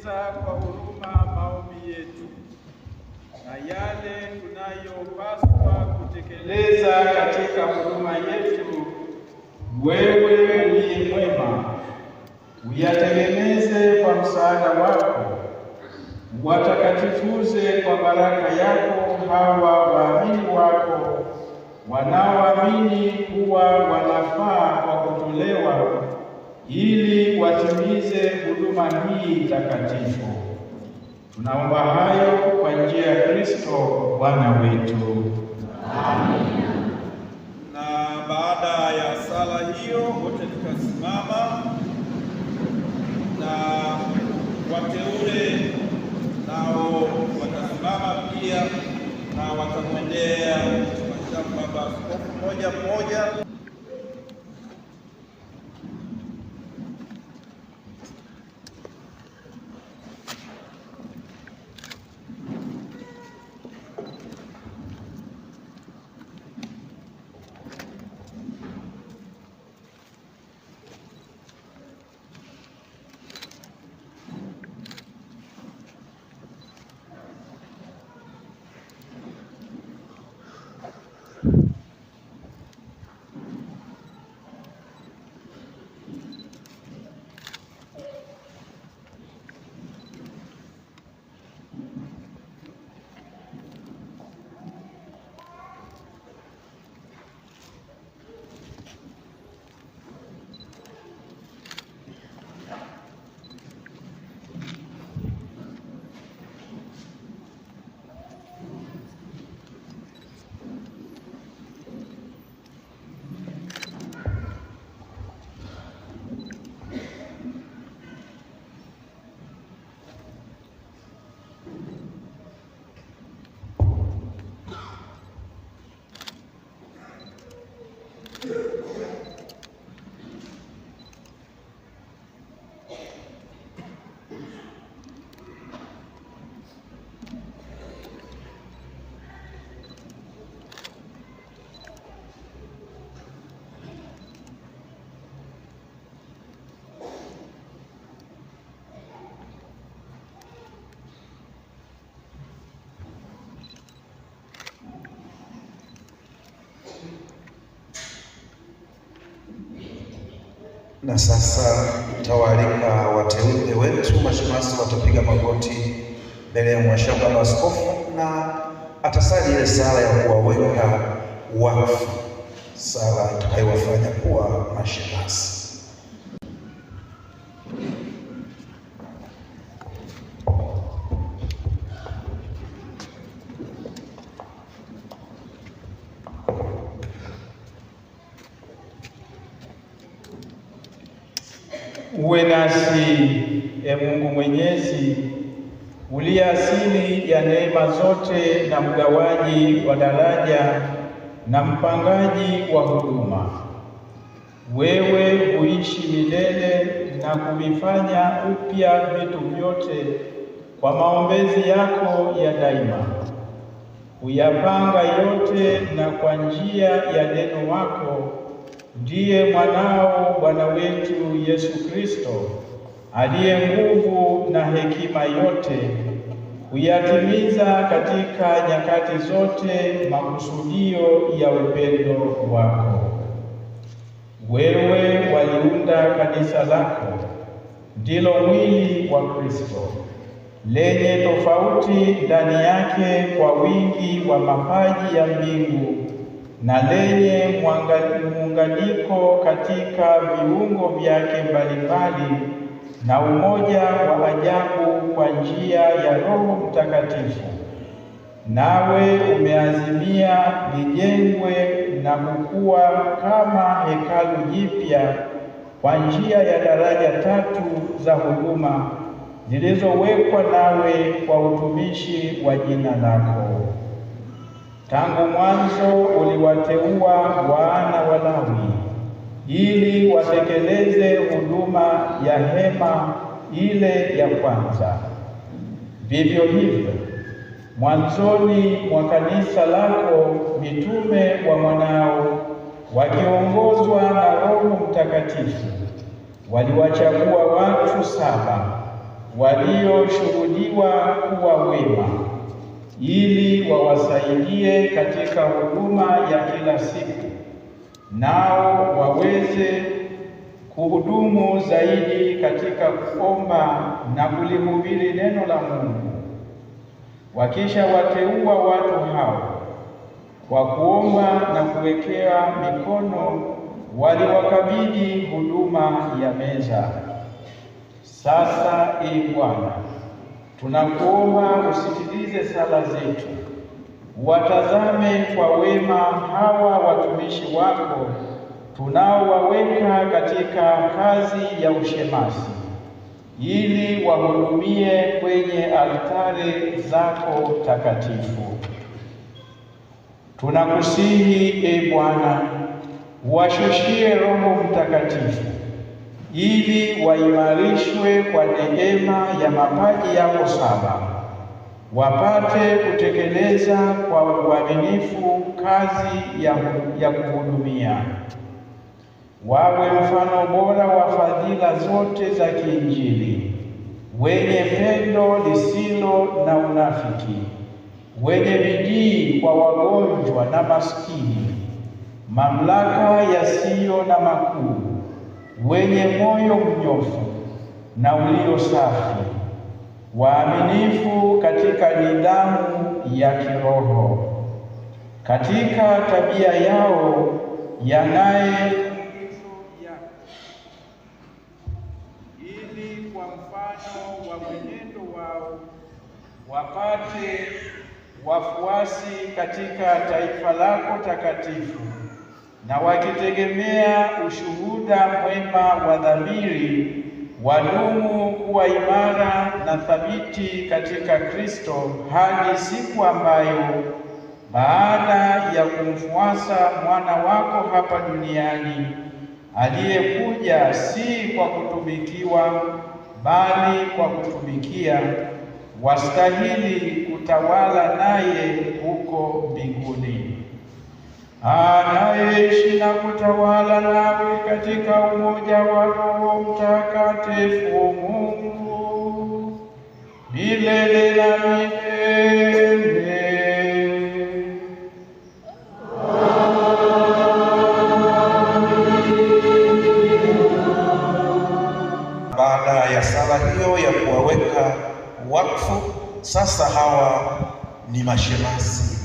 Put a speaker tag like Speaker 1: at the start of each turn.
Speaker 1: sikiliza kwa huruma maombi yetu na yale tunayopaswa kutekeleza katika huduma yetu. Wewe uliye mwema, uyatengeneze kwa msaada wako, watakatifuze kwa baraka yako hawa waamini wako wanaoamini kuwa wanafaa kwa kutolewa, ili watimize huduma hii takatifu. Tunaomba hayo kwa njia ya Kristo Bwana wetu. Amen.
Speaker 2: Na baada ya sala hiyo wote tukasimama, na wateule nao watasimama pia na watamwendea baba askofu mmoja mmoja.
Speaker 3: Na sasa tawalika wateule wetu, mashemasi watapiga magoti mbele ya mwashamu na askofu, na atasali ile sala ya kuwaweka wakfu, sala itakayowafanya kuwa mashemasi.
Speaker 1: Uwe nasi, Mungu Mwenyezi, uliye asili ya neema zote na mgawaji wa daraja na mpangaji wa huduma. Wewe huishi milele na kuvifanya upya vitu vyote kwa maombezi yako ya daima. Huyapanga yote, na kwa njia ya neno wako ndiye mwanao Bwana wetu Yesu Kristo, aliye nguvu na hekima yote, huyatimiza katika nyakati zote makusudio ya upendo wako. Wewe waliunda kanisa lako, ndilo mwili wa Kristo, lenye tofauti ndani yake kwa wingi wa mapaji ya mbingu na lenye muunganiko katika viungo vyake mbalimbali na umoja wa ajabu kwa njia ya Roho Mtakatifu. Nawe umeazimia lijengwe na kukua kama hekalu jipya kwa njia ya daraja tatu za huduma zilizowekwa nawe kwa utumishi wa jina lako. Tangu mwanzo uliwateua wana wa Lawi ili watekeleze huduma ya hema ile ya kwanza. Vivyo hivyo, mwanzoni mwa kanisa lako mitume wa mwanao wakiongozwa na Roho Mtakatifu waliwachagua watu 7 walioshuhudiwa kuwa wema, ili wawasaidie katika huduma ya kila siku, nao waweze kuhudumu zaidi katika kuomba na kulihubiri neno la Mungu. Wakisha wateua watu hao kwa kuomba na kuwekea mikono, waliwakabidhi huduma ya meza. Sasa Ee Bwana, tunakuomba usikilize sala zetu, watazame kwa wema hawa watumishi wako tunaowaweka katika kazi ya ushemasi, ili wahudumie kwenye altare zako takatifu. Tunakusihi Ee Bwana, washushie Roho Mtakatifu ili waimarishwe kwa neema ya mapaji yako saba, wapate kutekeleza kwa uaminifu kazi ya kuhudumia. Wawe mfano bora wa fadhila zote za kiinjili, wenye pendo lisilo na unafiki, wenye bidii kwa wagonjwa na maskini, mamlaka yasiyo na makuu, wenye moyo mnyofu na ulio safi, waaminifu katika nidhamu ya kiroho, katika tabia yao yanaye ili kwa mfano wa mwenendo wao wapate wafuasi katika taifa lako takatifu, na wakitegemea ushuhuda mwema wa dhamiri, wadumu kuwa imara na thabiti katika Kristo, hadi siku ambayo baada ya kumfuasa mwana wako hapa duniani, aliyekuja si kwa kutumikiwa bali kwa kutumikia, wastahili kutawala naye huko mbinguni. Anaishi na kutawala nawe katika umoja wa Roho Mtakatifu Mungu milele na milele.
Speaker 3: Baada ya sala hiyo ya kuwaweka wakfu, sasa hawa ni mashemasi